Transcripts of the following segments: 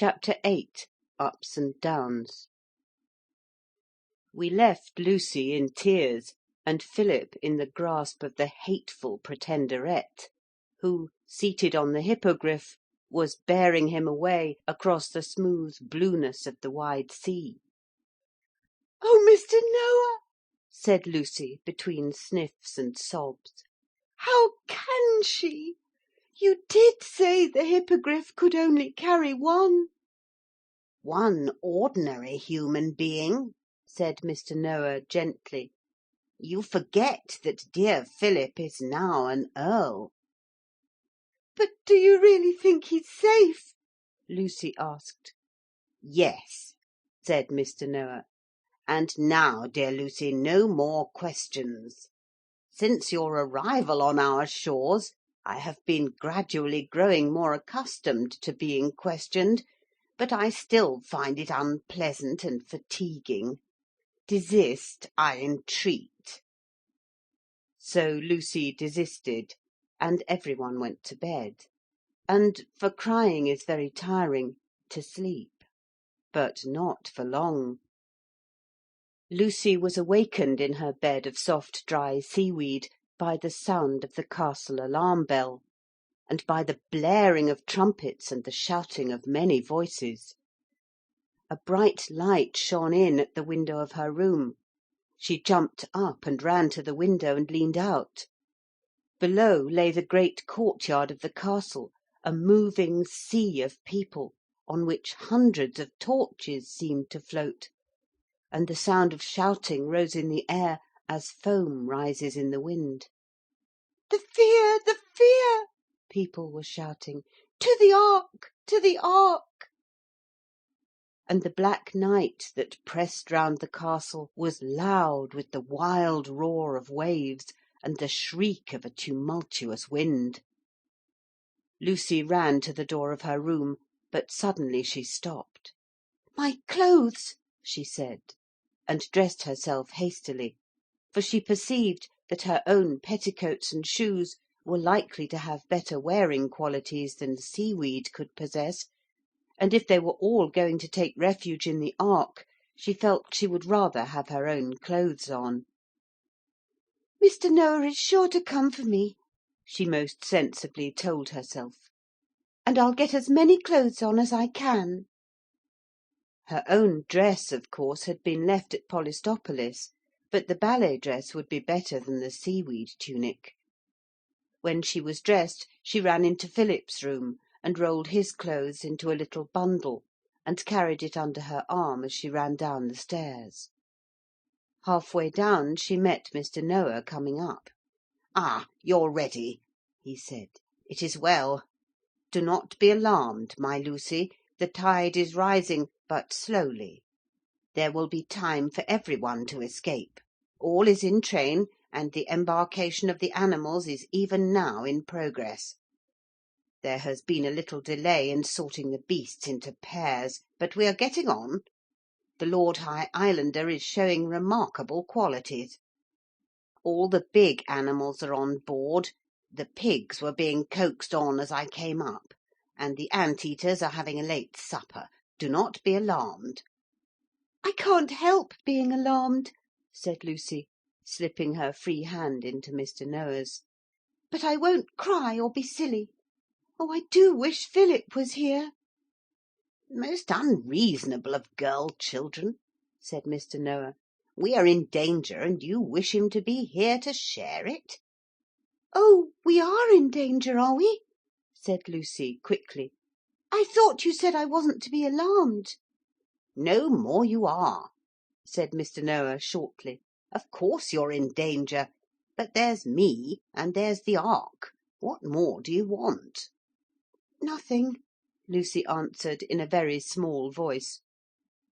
Chapter 8. Ups and Downs. We left Lucy in tears, and Philip in the grasp of the hateful Pretenderette, who, seated on the Hippogriff, was bearing him away across the smooth blueness of the wide sea. "Oh, Mr. Noah," said Lucy, between sniffs and sobs, "how can she? You did say the Hippogriff could only carry one." "One ordinary human being," said Mr. Noah gently. "You forget that dear Philip is now an earl." "But do you really think he's safe?" Lucy asked. "Yes," said Mr. Noah. "And now, dear Lucy, no more questions. Since your arrival on our shores I have been gradually growing more accustomed to being questioned, but I still find it unpleasant and fatiguing. Desist, I entreat." So Lucy desisted, and every one went to bed, and, for crying is very tiring, to sleep. But not for long. Lucy was awakened in her bed of soft dry seaweed by the sound of the castle alarm bell, and by the blaring of trumpets and the shouting of many voices. A bright light shone in at the window of her room. She jumped up and ran to the window and leaned out. Below lay the great courtyard of the castle, a moving sea of people, on which hundreds of torches seemed to float, and the sound of shouting rose in the air as foam rises in the wind. "The fear! The fear!" people were shouting. "To the ark! To the ark!" And the black night that pressed round the castle was loud with the wild roar of waves and the shriek of a tumultuous wind. Lucy ran to the door of her room, but suddenly she stopped. "My clothes!" she said, and dressed herself hastily, for she perceived that her own petticoats and shoes were likely to have better wearing qualities than seaweed could possess, and if they were all going to take refuge in the ark, she felt she would rather have her own clothes on. "Mr. Noah is sure to come for me," she most sensibly told herself, "and I'll get as many clothes on as I can." Her own dress, of course, had been left at Polistopolis, but the ballet dress would be better than the seaweed tunic. When she was dressed she ran into Philip's room and rolled his clothes into a little bundle and carried it under her arm as she ran down the stairs. Half way down she met Mr. Noah coming up. "Ah, you're ready," he said. "It is well. Do not be alarmed, my Lucy. The tide is rising, but slowly. There will be time for every one to escape. All is in train, and the embarkation of the animals is even now in progress. There has been a little delay in sorting the beasts into pairs, but we are getting on. The Lord High Islander is showing remarkable qualities. All the big animals are on board. The pigs were being coaxed on as I came up, and the ant-eaters are having a late supper. Do not be alarmed." "I can't help being alarmed," said Lucy, slipping her free hand into Mr. Noah's. "But I won't cry or be silly. Oh, I do wish Philip was here." "Most unreasonable of girl children," said Mr. Noah. "We are in danger, and you wish him to be here to share it." "Oh, we are in danger, are we?" said Lucy quickly. "I thought you said I wasn't to be alarmed." "No more you are," said Mr. Noah shortly. "Of course you're in danger. But there's me, and there's the ark. What more do you want?" "Nothing," Lucy answered in a very small voice,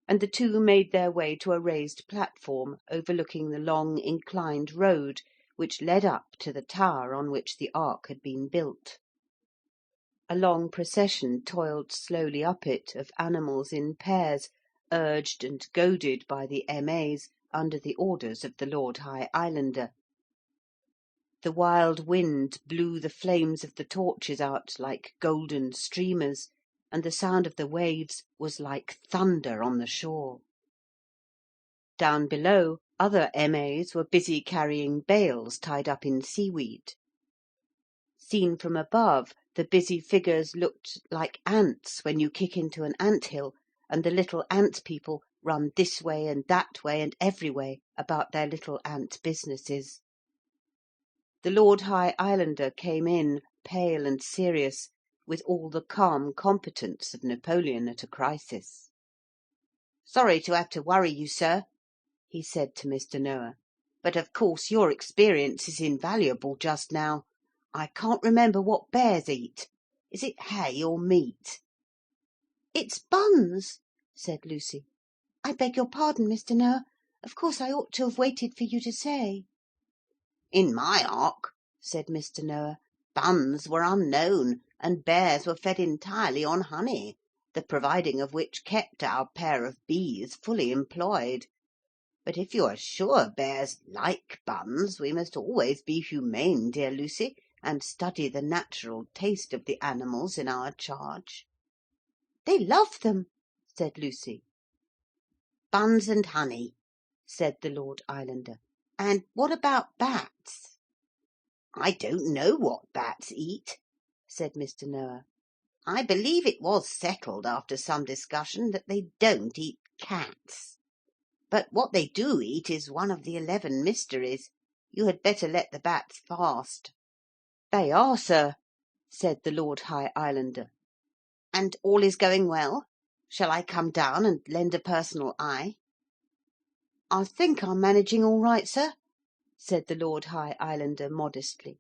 and the two made their way to a raised platform overlooking the long inclined road which led up to the tower on which the ark had been built. A long procession toiled slowly up it of animals in pairs, urged and goaded by the M.A.'s under the orders of the Lord High Islander. The wild wind blew the flames of the torches out like golden streamers, and the sound of the waves was like thunder on the shore. Down below, other M.A.'s were busy carrying bales tied up in seaweed. Seen from above, the busy figures looked like ants when you kick into an ant-hill, and the little ant people run this way and that way and every way about their little ant businesses. The Lord High Islander came in, pale and serious, with all the calm competence of Napoleon at a crisis. "Sorry to have to worry you, sir," he said to Mr. Noah, "but of course your experience is invaluable just now. I can't remember what bears eat. Is it hay or meat?" "It's buns," said Lucy. "I beg your pardon, Mr. Noah. Of course I ought to have waited for you to say." "In my ark," said Mr. Noah, "buns were unknown, and bears were fed entirely on honey, the providing of which kept our pair of bees fully employed. But if you are sure bears like buns, we must always be humane, dear Lucy, and study the natural taste of the animals in our charge." "They love them," said Lucy. "Buns and honey," said the Lord Islander. "And what about bats?" "I don't know what bats eat," said Mr. Noah. "I believe it was settled after some discussion that they don't eat cats. But what they do eat is one of the 11 mysteries. You had better let the bats fast." "They are, sir," said the Lord High Islander. "And all is going well? Shall I come down and lend a personal eye?" "I think I'm managing all right, sir," said the Lord High Islander modestly.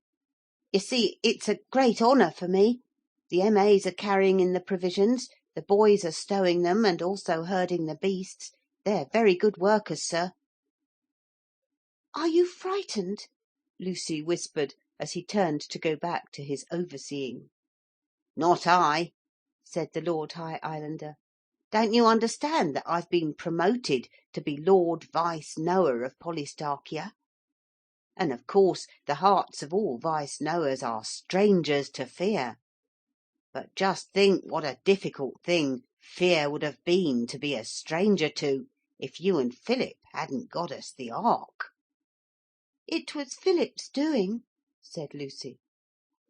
"You see, it's a great honour for me. The M.A.'s are carrying in the provisions, the boys are stowing them and also herding the beasts. They're very good workers, sir." "Are you frightened?" Lucy whispered as he turned to go back to his overseeing. "Not I," said the Lord High Islander. "Don't you understand that I've been promoted to be Lord Vice Noah of Polystarchia? And of course the hearts of all Vice Noahs are strangers to fear. But just think what a difficult thing fear would have been to be a stranger to if you and Philip hadn't got us the ark." "It was Philip's doing," said Lucy.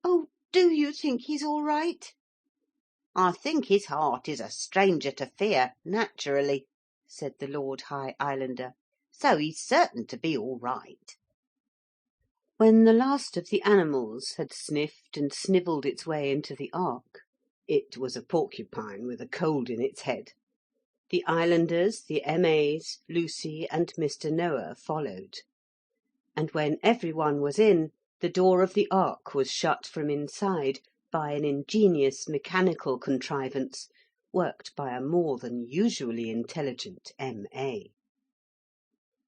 "Oh, do you think he's all right?" "I think his heart is a stranger to fear, naturally," said the Lord High Islander. "So he's certain to be all right." When the last of the animals had sniffed and snivelled its way into the ark (it was a porcupine with a cold in its head), the islanders, the M.A.'s, Lucy, and Mr. Noah followed. And when every one was in, the door of the ark was shut from inside by an ingenious mechanical contrivance worked by a more than usually intelligent M.A.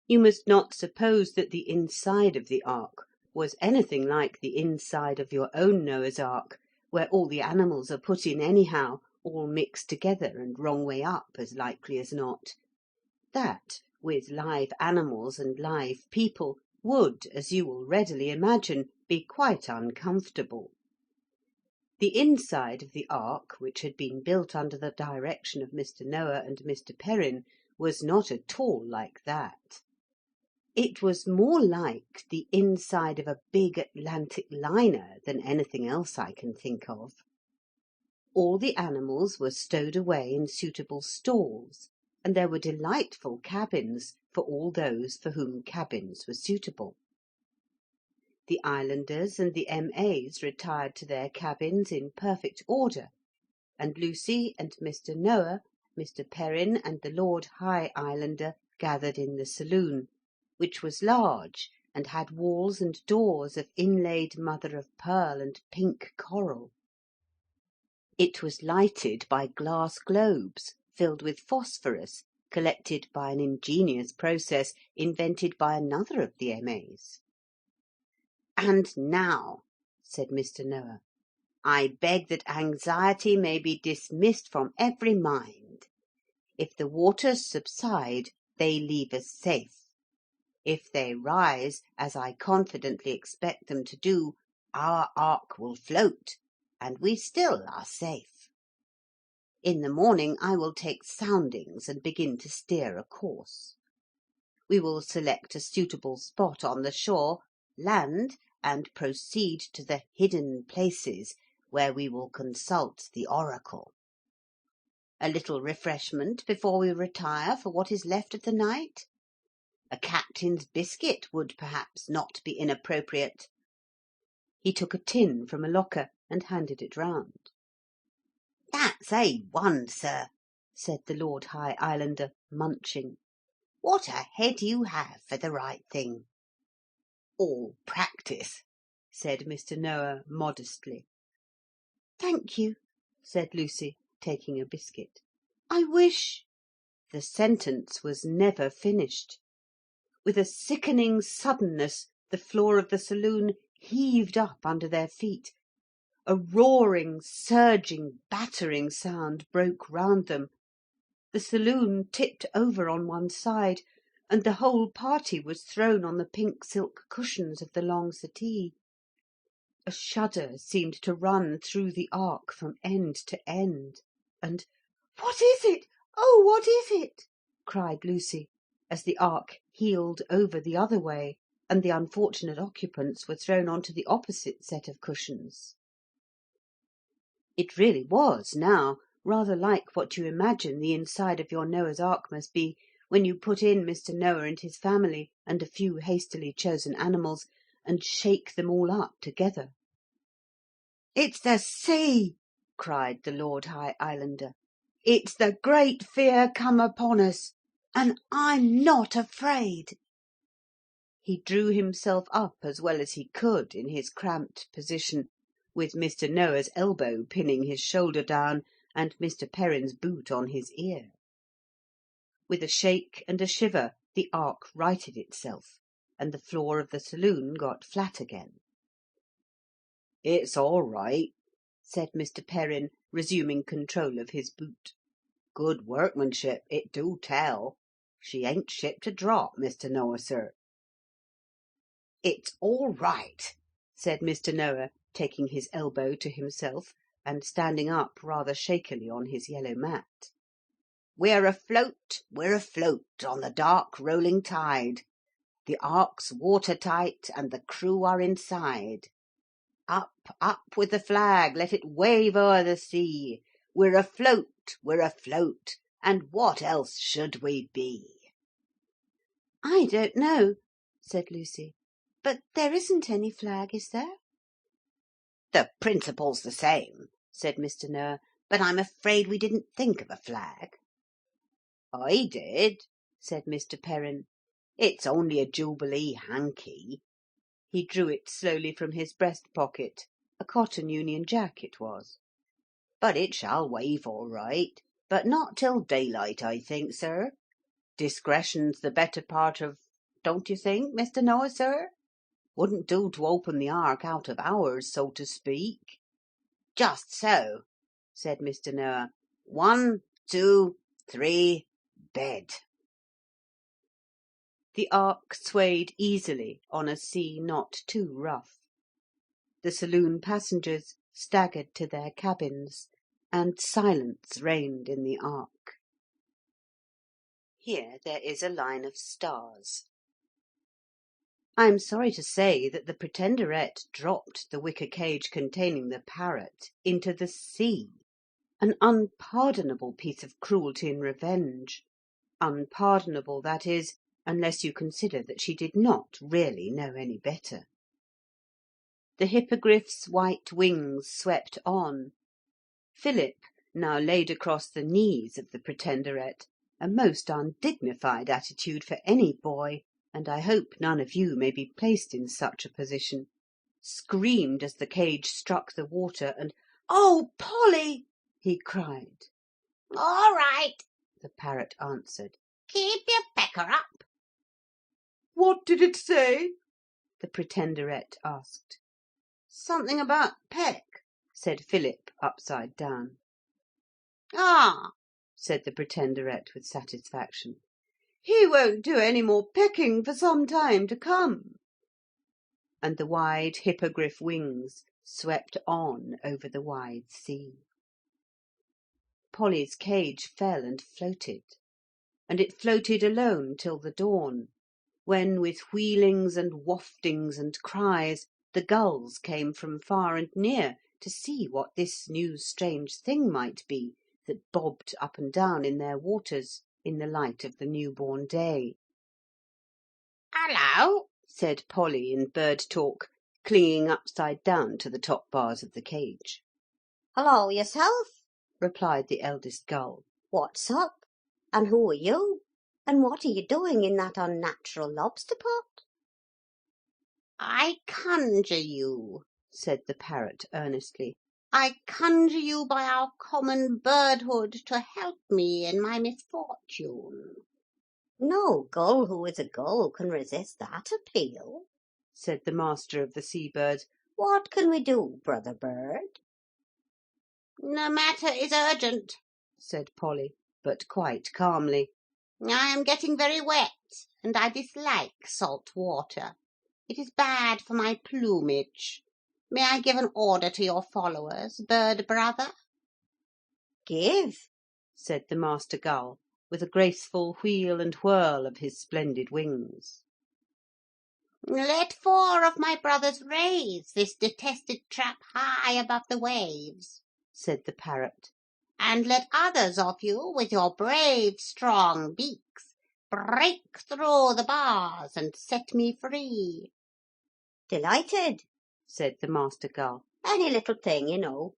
You must not suppose that the inside of the ark was anything like the inside of your own Noah's ark, where all the animals are put in anyhow, all mixed together and wrong way up, as likely as not. That, with live animals and live people, would, as you will readily imagine, be quite uncomfortable. The inside of the ark, which had been built under the direction of Mr. Noah and Mr. Perrin, was not at all like that. It was more like the inside of a big Atlantic liner than anything else I can think of. All the animals were stowed away in suitable stalls, and there were delightful cabins for all those for whom cabins were suitable. The islanders and the M.A.'s retired to their cabins in perfect order, and Lucy and Mr. Noah, Mr. Perrin and the Lord High Islander gathered in the saloon, which was large and had walls and doors of inlaid mother of pearl and pink coral. It was lighted by glass globes filled with phosphorus, collected by an ingenious process invented by another of the M.A.'s. "And now," said Mr. Noah, "I beg that anxiety may be dismissed from every mind. If the waters subside, they leave us safe. If they rise, as I confidently expect them to do, our ark will float, and we still are safe." In the morning I will take soundings and begin to steer a course. We will select a suitable spot on the shore, land, and proceed to the hidden places where we will consult the oracle. A little refreshment before we retire for what is left of the night? A captain's biscuit would perhaps not be inappropriate. He took a tin from a locker and handed it round. "That's A1, sir," said the Lord High Islander, munching. "What a head you have for the right thing." "All practice," said Mr. Noah modestly. "Thank you," said Lucy, taking a biscuit. "I wish—" The sentence was never finished. With a sickening suddenness the floor of the saloon heaved up under their feet. A roaring, surging, battering sound broke round them. The saloon tipped over on one side, and the whole party was thrown on the pink silk cushions of the long settee. A shudder seemed to run through the ark from end to end, and "What is it? Oh, what is it?" cried Lucy, as the ark heeled over the other way, and the unfortunate occupants were thrown on to the opposite set of cushions. It really was now rather like what you imagine the inside of your Noah's Ark must be when you put in Mr. Noah and his family and a few hastily chosen animals, and shake them all up together. "It's the sea!" cried the Lord High Islander. "It's the great fear come upon us, and I'm not afraid." He drew himself up as well as he could in his cramped position, with Mr. Noah's elbow pinning his shoulder down and Mr. Perrin's boot on his ear. With a shake and a shiver the ark righted itself, and the floor of the saloon got flat again. "It's all right," said Mr. Perrin, resuming control of his boot. "Good workmanship, it do tell. She ain't shipped a drop, Mr. Noah, sir." "It's all right," said Mr. Noah, taking his elbow to himself and standing up rather shakily on his yellow mat. "We're afloat on the dark rolling tide. The ark's watertight and the crew are inside. Up, up with the flag, let it wave o'er the sea. We're afloat, and what else should we be?" "I don't know," said Lucy, "but there isn't any flag, is there?" "The principle's the same," said Mr. Noah, "but I'm afraid we didn't think of a flag." "I did," said Mr. Perrin. "It's only a Jubilee hanky." He drew it slowly from his breast pocket, a cotton Union Jack it was. "But it shall wave all right, but not till daylight, I think, sir. Discretion's the better part of, don't you think, Mr. Noah, sir? Wouldn't do to open the ark out of hours, so to speak." "Just so," said Mr. Noah. 1, 2, 3, bed." The ark swayed easily on a sea not too rough. The saloon passengers staggered to their cabins, and silence reigned in the ark. Here there is a line of stars. I am sorry to say that the Pretenderette dropped the wicker cage containing the parrot into the sea. An unpardonable piece of cruelty and revenge. Unpardonable, that is, unless you consider that she did not really know any better. The Hippogriff's white wings swept on. Philip now laid across the knees of the Pretenderette, a most undignified attitude for any boy, and I hope none of you may be placed in such a position, screamed as the cage struck the water, and "Oh, Polly!" he cried. "All right," the parrot answered. "keep your pecker up." "What did it say?" the Pretenderette asked. "Something about peck," said Philip upside down. "Ah," said the Pretenderette with satisfaction, "he won't do any more pecking for some time to come." And the wide hippogriff wings swept on over the wide sea. Polly's cage fell and floated. And it floated alone till the dawn, when with wheelings and waftings and cries the gulls came from far and near to see what this new strange thing might be that bobbed up and down in their waters in the light of the new-born day. Hello, said Polly in bird talk, clinging upside down to the top bars of the cage. hello yourself, replied the eldest gull. what's up, and who are you, and what are you doing in that unnatural lobster pot? I conjure you, said the parrot earnestly. I conjure you by our common birdhood to help me in my misfortune. No gull who is a gull can resist that appeal, said the master of the sea-birds. What can we do, brother bird? The matter is urgent, said Polly, but quite calmly. I am getting very wet, and I dislike salt water. It is bad for my plumage. May I give an order to your followers, bird brother? Give, said the master gull, with a graceful wheel and whirl of his splendid wings. Let 4 of my brothers raise this detested trap high above the waves, said the parrot, and let others of you, with your brave strong beaks, break through the bars and set me free. Delighted, said the master gull. Any little thing, you know.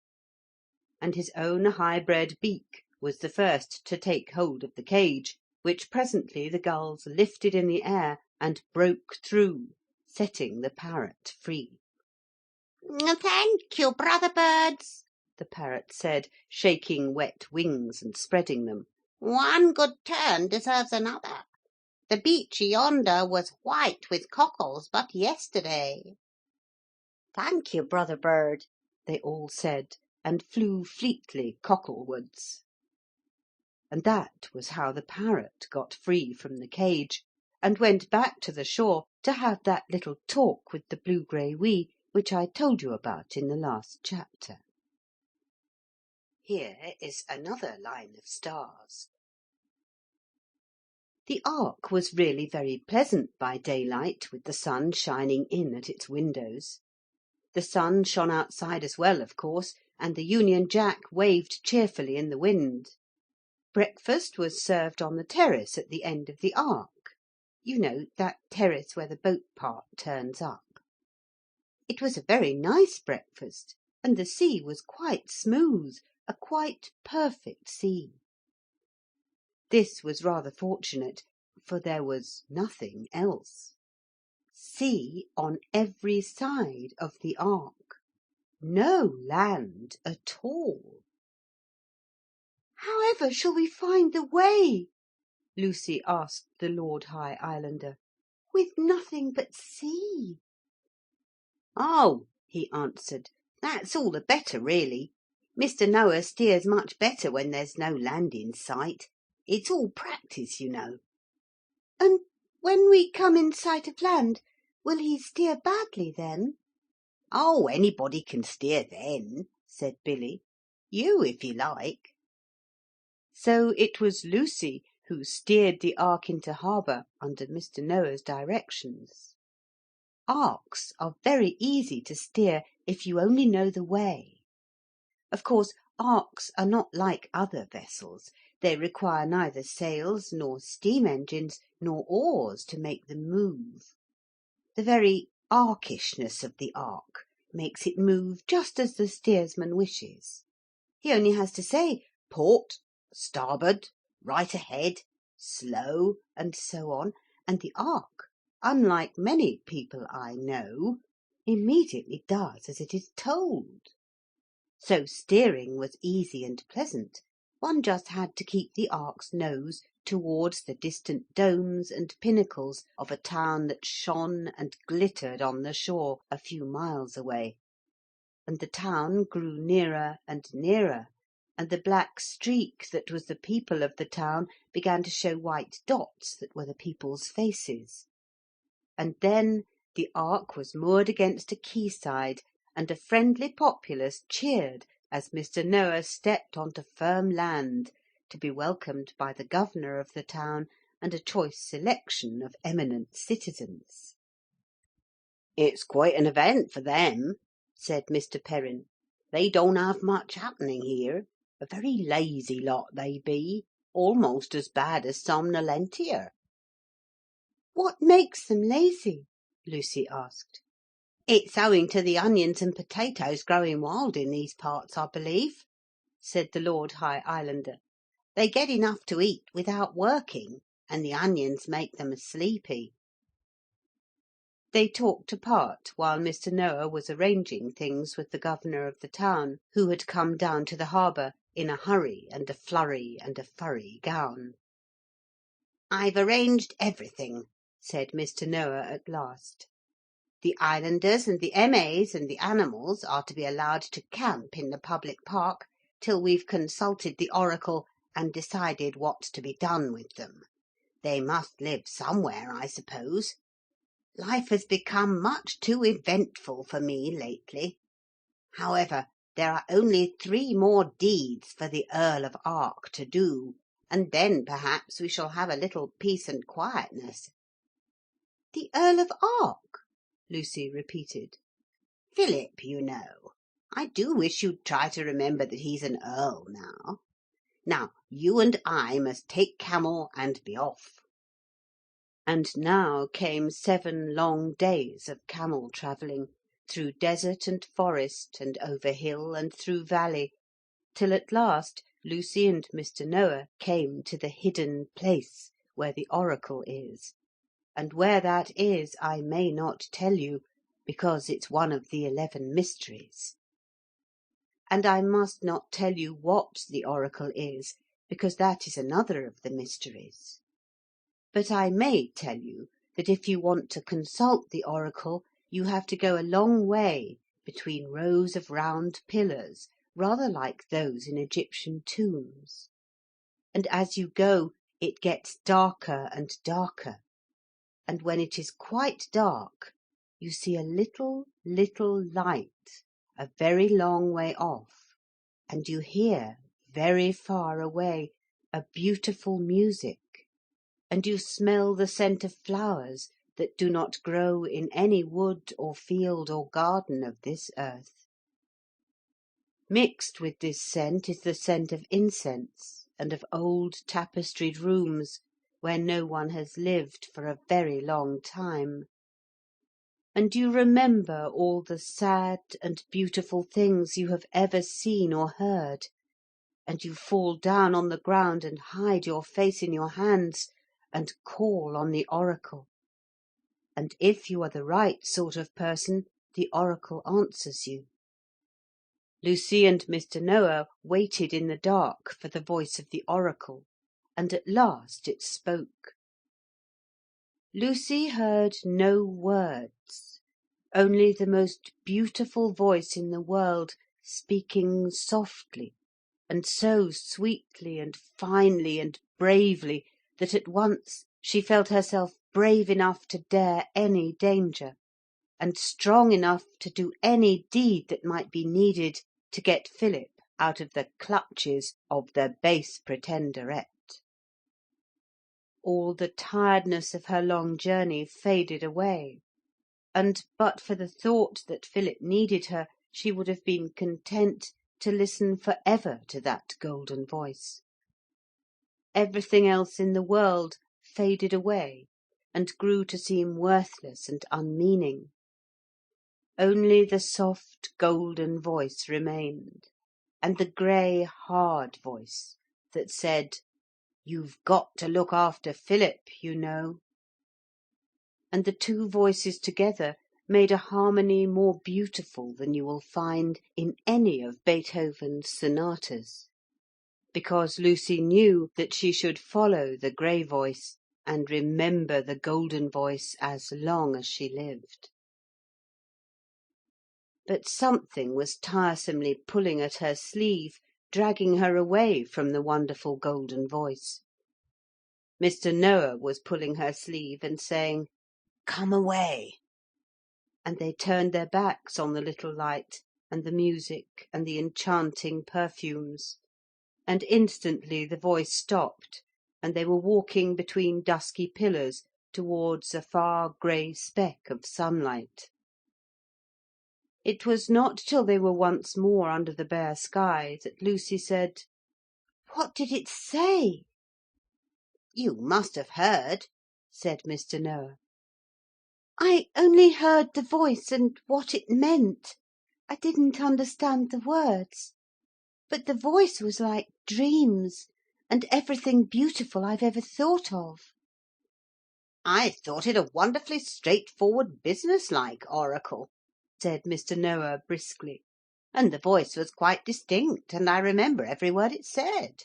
And his own high-bred beak was the first to take hold of the cage, which presently the gulls lifted in the air and broke through, setting the parrot free. Thank you, brother birds, the parrot said, shaking wet wings and spreading them. One good turn deserves another. The beach yonder was white with cockles but yesterday. Thank you, brother bird, they all said, and flew fleetly cocklewards. And that was how the parrot got free from the cage, and went back to the shore to have that little talk with the blue-grey wee which I told you about in the last chapter. Here is another line of stars. The ark was really very pleasant by daylight, with the sun shining in at its windows. The sun shone outside as well, of course, and the Union Jack waved cheerfully in the wind. Breakfast was served on the terrace at the end of the ark. You know, that terrace where the boat part turns up. It was a very nice breakfast, and the sea was quite smooth, a quite perfect sea. This was rather fortunate, for there was nothing else. Sea on every side of the ark. No land at all. "However shall we find the way?" Lucy asked the Lord High Islander, "with nothing but sea?" "Oh," he answered, "that's all the better, really. Mr. Noah steers much better when there's no land in sight. It's all practice, you know." "And when we come in sight of land, will he steer badly then?" "Oh, anybody can steer then," said Billy. "You, if you like." So it was Lucy who steered the ark into harbour under Mr. Noah's directions. Arks are very easy to steer if you only know the way. Of course, arks are not like other vessels. They require neither sails nor steam engines nor oars to make them move. The very arkishness of the ark makes it move just as the steersman wishes. He only has to say, "Port, starboard, right ahead, slow," and so on, and the ark, unlike many people I know, immediately does as it is told. So steering was easy and pleasant. One just had to keep the ark's nose towards the distant domes and pinnacles of a town that shone and glittered on the shore a few miles away. And the town grew nearer and nearer, and the black streak that was the people of the town began to show white dots that were the people's faces. And then the ark was moored against a quayside, and a friendly populace cheered as Mr. Noah stepped on to firm land to be welcomed by the governor of the town and a choice selection of eminent citizens. "It's quite an event for them," said Mr. Perrin. "They don't have much happening here. A very lazy lot they be, almost as bad as somnolentier." "What makes them lazy?" Lucy asked. "It's owing to the onions and potatoes growing wild in these parts, I believe," said the Lord High Islander. "They get enough to eat without working, and the onions make them sleepy." They talked apart while Mr. Noah was arranging things with the governor of the town, who had come down to the harbour in a hurry and a flurry and a furry gown. "I've arranged everything," said Mr. Noah at last. "The islanders and the M.A.'s and the animals are to be allowed to camp in the public park till we've consulted the oracle and decided what's to be done with them. They must live somewhere, I suppose. Life has become much too eventful for me lately. However, there are only 3 more deeds for the Earl of Ark to do, and then perhaps we shall have a little peace and quietness." "The Earl of Ark?" Lucy repeated. "Philip, you know. I do wish you'd try to remember that he's an earl now. Now, you and I must take camel and be off." And now came 7 long days of camel travelling, through desert and forest and over hill and through valley, till at last Lucy and Mr. Noah came to the hidden place where the oracle is, and where that is I may not tell you, because it's one of the 11 mysteries. And I must not tell you what the oracle is, because that is another of the mysteries. But I may tell you that if you want to consult the oracle you have to go a long way between rows of round pillars, rather like those in Egyptian tombs. And as you go it gets darker and darker, and when it is quite dark you see a little, little light a very long way off, and you hear very far away a beautiful music, and you smell the scent of flowers that do not grow in any wood or field or garden of this earth. Mixed with this scent is the scent of incense and of old tapestried rooms where no one has lived for a very long time. And you remember all the sad and beautiful things you have ever seen or heard, and you fall down on the ground and hide your face in your hands and call on the oracle. And if you are the right sort of person, the oracle answers you. Lucy and Mr. Noah waited in the dark for the voice of the oracle, and at last it spoke. Lucy heard no words, only the most beautiful voice in the world speaking softly, and so sweetly and finely and bravely that at once she felt herself brave enough to dare any danger, and strong enough to do any deed that might be needed to get Philip out of the clutches of the base Pretenderette. All the tiredness of her long journey faded away, and but for the thought that Philip needed her, she would have been content to listen for ever to that golden voice. Everything else in the world faded away and grew to seem worthless and unmeaning. Only the soft golden voice remained, and the grey hard voice that said, "You've got to look after Philip, you know." And the 2 voices together made a harmony more beautiful than you will find in any of Beethoven's sonatas, because Lucy knew that she should follow the grey voice and remember the golden voice as long as she lived. But something was tiresomely pulling at her sleeve, dragging her away from the wonderful golden voice. Mr. Noah was pulling her sleeve and saying, "Come away." And they turned their backs on the little light and the music and the enchanting perfumes, and instantly the voice stopped, and they were walking between dusky pillars towards a far grey speck of sunlight. It was not till they were once more under the bare sky that Lucy said, "What did it say?" "You must have heard," said Mr. Noah. "I only heard the voice and what it meant. I didn't understand the words. But the voice was like dreams, and everything beautiful I've ever thought of." "I thought it a wonderfully straightforward, businesslike oracle," said Mr. Noah briskly, "and the voice was quite distinct, and I remember every word it said."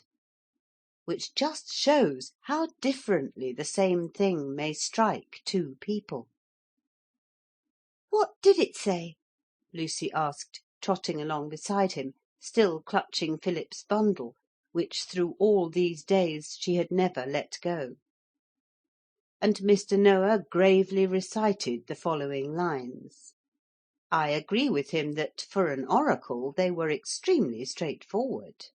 Which just shows how differently the same thing may strike two people. "What did it say?" Lucy asked, trotting along beside him, still clutching Philip's bundle, which through all these days she had never let go. And Mr. Noah gravely recited the following lines. I agree with him that, for an oracle, they were extremely straightforward.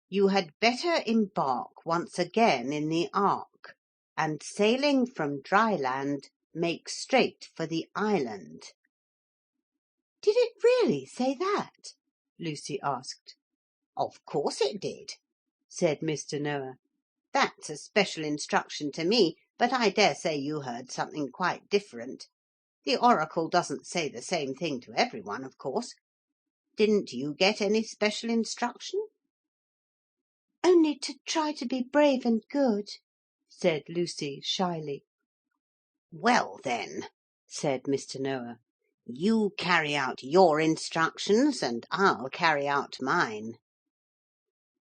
"You had better embark once again in the ark, and sailing from dry land, make straight for the island." "Did it really say that?" Lucy asked. "Of course it did," said Mr. Noah. "That's a special instruction to me, but I dare say you heard something quite different. The oracle doesn't say the same thing to every one, of course. Didn't you get any special instruction?" "Only to try to be brave and good," said Lucy shyly. "Well then," said Mr. Noah, "you carry out your instructions and I'll carry out mine."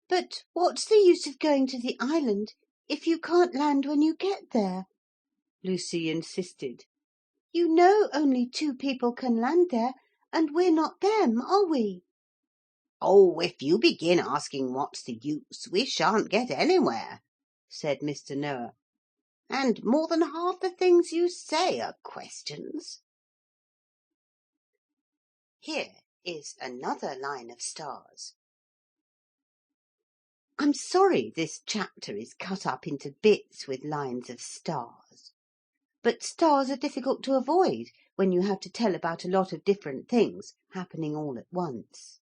"But what's the use of going to the island if you can't land when you get there?" Lucy insisted. "You know only 2 people can land there, and we're not them, are we?" "Oh, if you begin asking what's the use, we shan't get anywhere," said Mr. Noah. "And more than half the things you say are questions." Here is another line of stars. I'm sorry this chapter is cut up into bits with lines of stars. But stars are difficult to avoid when you have to tell about a lot of different things happening all at once.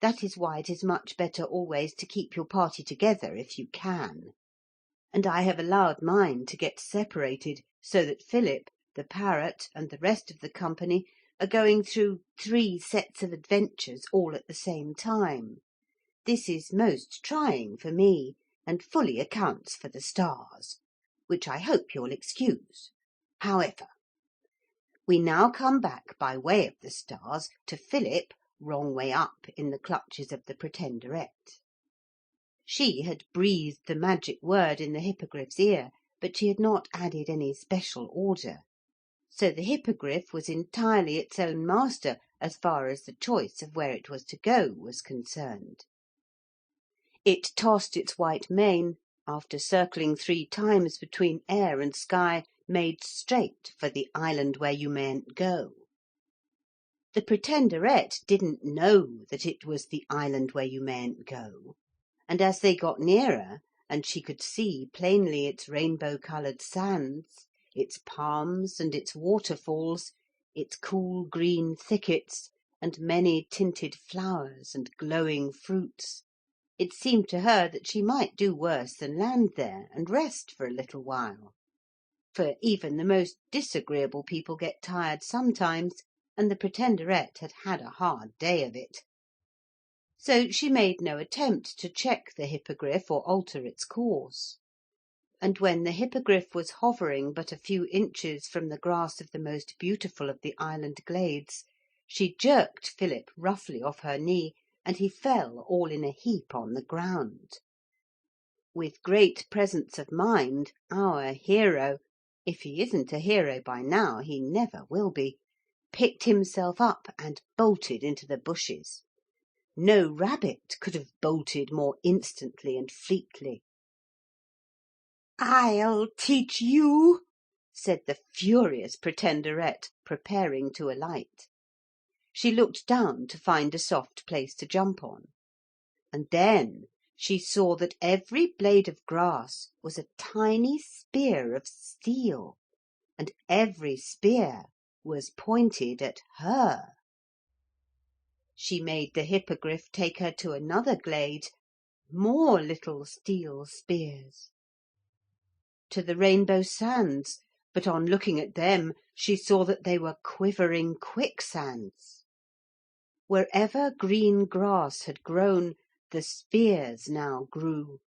That is why it is much better always to keep your party together if you can. And I have allowed mine to get separated so that Philip, the parrot, and the rest of the company are going through 3 sets of adventures all at the same time. This is most trying for me, and fully accounts for the stars, which I hope you'll excuse. However, we now come back by way of the stars to Philip, wrong way up in the clutches of the Pretenderette. She had breathed the magic word in the Hippogriff's ear, but she had not added any special order. So the Hippogriff was entirely its own master as far as the choice of where it was to go was concerned. It tossed its white mane, after circling 3 times between air and sky, made straight for the island where you mayn't go. The Pretenderette didn't know that it was the island where you mayn't go, and as they got nearer and she could see plainly its rainbow-coloured sands, its palms and its waterfalls, its cool green thickets and many tinted flowers and glowing fruits, it seemed to her that she might do worse than land there and rest for a little while. For even the most disagreeable people get tired sometimes, and the Pretenderette had had a hard day of it. So she made no attempt to check the Hippogriff or alter its course. And when the Hippogriff was hovering but a few inches from the grass of the most beautiful of the island glades, she jerked Philip roughly off her knee, and he fell all in a heap on the ground. With great presence of mind, our hero, if he isn't a hero by now he never will be, picked himself up and bolted into the bushes. No rabbit could have bolted more instantly and fleetly. "I'll teach you," said the furious Pretenderette, preparing to alight. she looked down to find a soft place to jump on, and then she saw that every blade of grass was a tiny spear of steel, and every spear was pointed at her. She made the Hippogriff take her to another glade, more little steel spears, to the rainbow sands, but on looking at them she saw that they were quivering quicksands. Wherever green grass had grown, the spears now grew,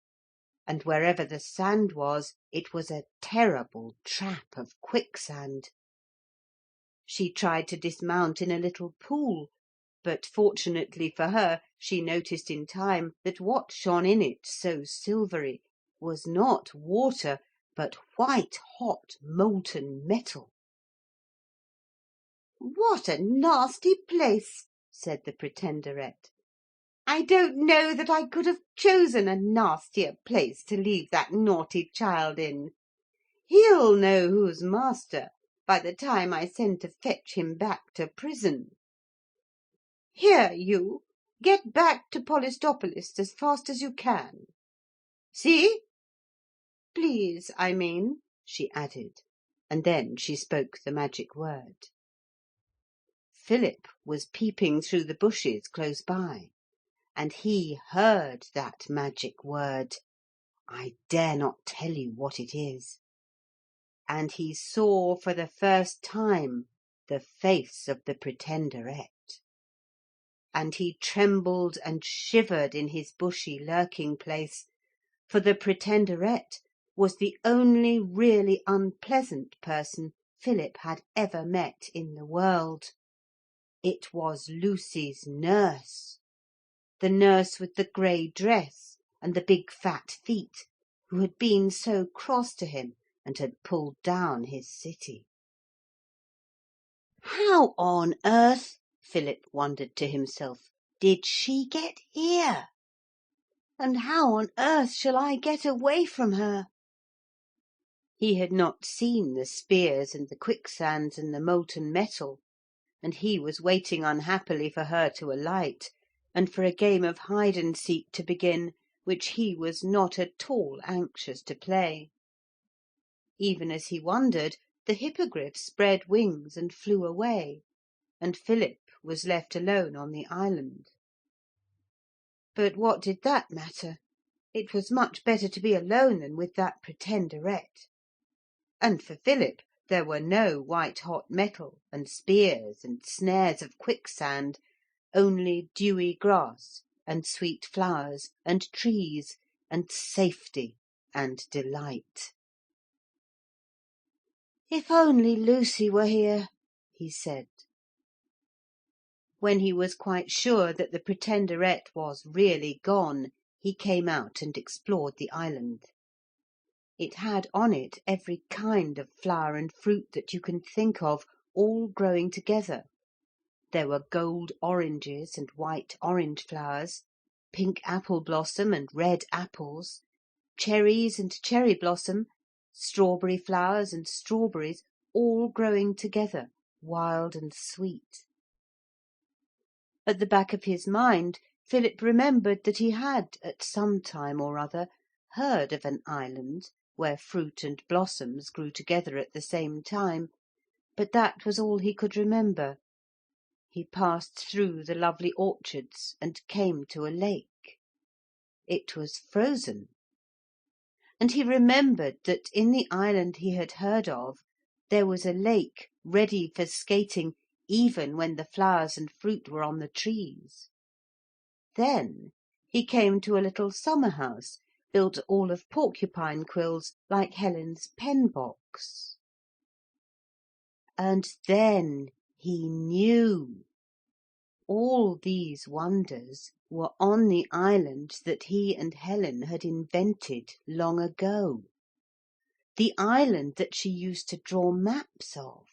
and wherever the sand was, it was a terrible trap of quicksand. She tried to dismount in a little pool, but fortunately for her she noticed in time that what shone in it so silvery was not water, but white hot molten metal. "What a nasty place," said the Pretenderette. "I don't know that I could have chosen a nastier place to leave that naughty child in. He'll know who's master by the time I send to fetch him back to prison. Here, you, get back to Polistopolis as fast as you can. See? Please, I mean," she added, and then she spoke the magic word. Philip was peeping through the bushes close by, and he heard that magic word. I dare not tell you what it is. And he saw for the first time the face of the Pretenderette. And he trembled and shivered in his bushy lurking place, for the Pretenderette was the only really unpleasant person Philip had ever met in the world. It was Lucy's nurse, the nurse with the grey dress and the big fat feet, who had been so cross to him and had pulled down his city. How on earth, Philip wondered to himself, did she get here? And how on earth shall I get away from her? He had not seen the spears and the quicksands and the molten metal, and he was waiting unhappily for her to alight, and for a game of hide and seek to begin, which he was not at all anxious to play. Even as he wondered, the Hippogriff spread wings and flew away, and Philip was left alone on the island. But what did that matter? It was much better to be alone than with that Pretenderette. And for Philip there were no white-hot metal and spears and snares of quicksand, only dewy grass and sweet flowers and trees and safety and delight. "If only Lucy were here," he said. When he was quite sure that the Pretenderette was really gone, he came out and explored the island. It had on it every kind of flower and fruit that you can think of, all growing together. There were gold oranges and white orange flowers, pink apple blossom and red apples, cherries and cherry blossom, strawberry flowers and strawberries, all growing together, wild and sweet. At the back of his mind Philip remembered that he had, at some time or other, heard of an island where fruit and blossoms grew together at the same time, but that was all he could remember. He passed through the lovely orchards and came to a lake. It was frozen. And he remembered that in the island he had heard of there was a lake ready for skating even when the flowers and fruit were on the trees. Then he came to a little summer house built all of porcupine quills like Helen's pen box. And then he knew. All these wonders were on the island that he and Helen had invented long ago. The island that she used to draw maps of.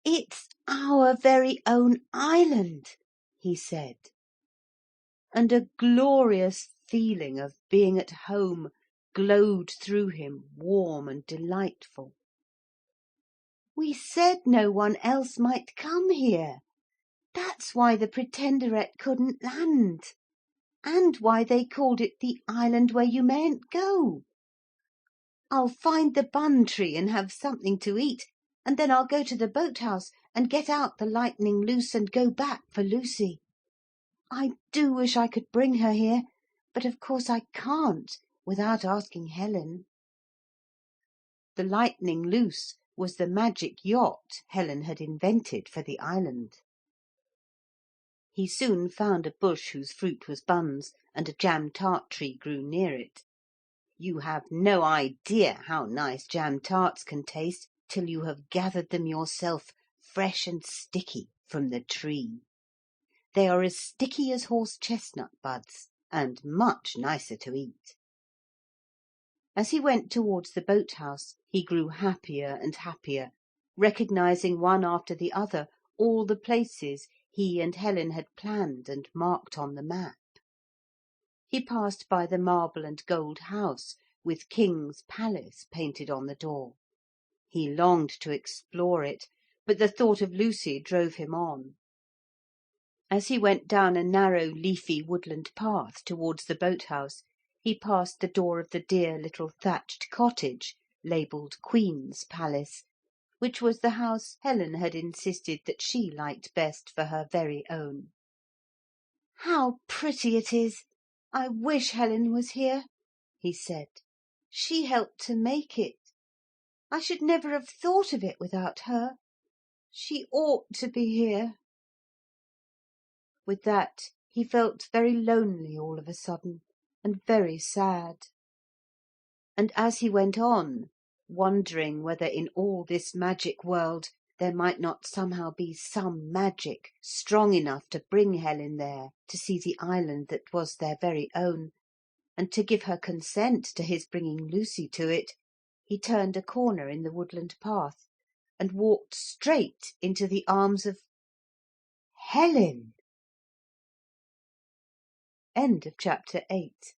"It's our very own island," he said. And a glorious feeling of being at home glowed through him, warm and delightful. "We said no one else might come here," That's why the Pretenderette couldn't land, and why they called it the island where you mayn't go. I'll find the bun tree and have something to eat, and then I'll go to the boathouse and get out the lightning loose and go back for Lucy. I do wish I could bring her here, but of course I can't without asking Helen. The lightning loose was the magic yacht Helen had invented for the island. He soon found a bush whose fruit was buns, and a jam-tart tree grew near it. You have no idea how nice jam-tarts can taste till you have gathered them yourself, fresh and sticky, from the tree. They are as sticky as horse-chestnut buds, and much nicer to eat. As he went towards the boathouse he grew happier and happier, recognising one after the other all the places he and Helen had planned and marked on the map. He passed by the marble and gold house with King's Palace painted on the door. He longed to explore it, but the thought of Lucy drove him on. As he went down a narrow leafy woodland path towards the boathouse, he passed the door of the dear little thatched cottage labelled Queen's Palace, which was the house Helen had insisted that she liked best for her very own. "How pretty it is! I wish Helen was here," he said. "She helped to make it. I should never have thought of it without her. She ought to be here." With that he felt very lonely all of a sudden, and very sad. And as he went on, wondering whether in all this magic world there might not somehow be some magic strong enough to bring Helen there to see the island that was their very own, and to give her consent to his bringing Lucy to it, he turned a corner in the woodland path and walked straight into the arms of Helen. End of chapter 8.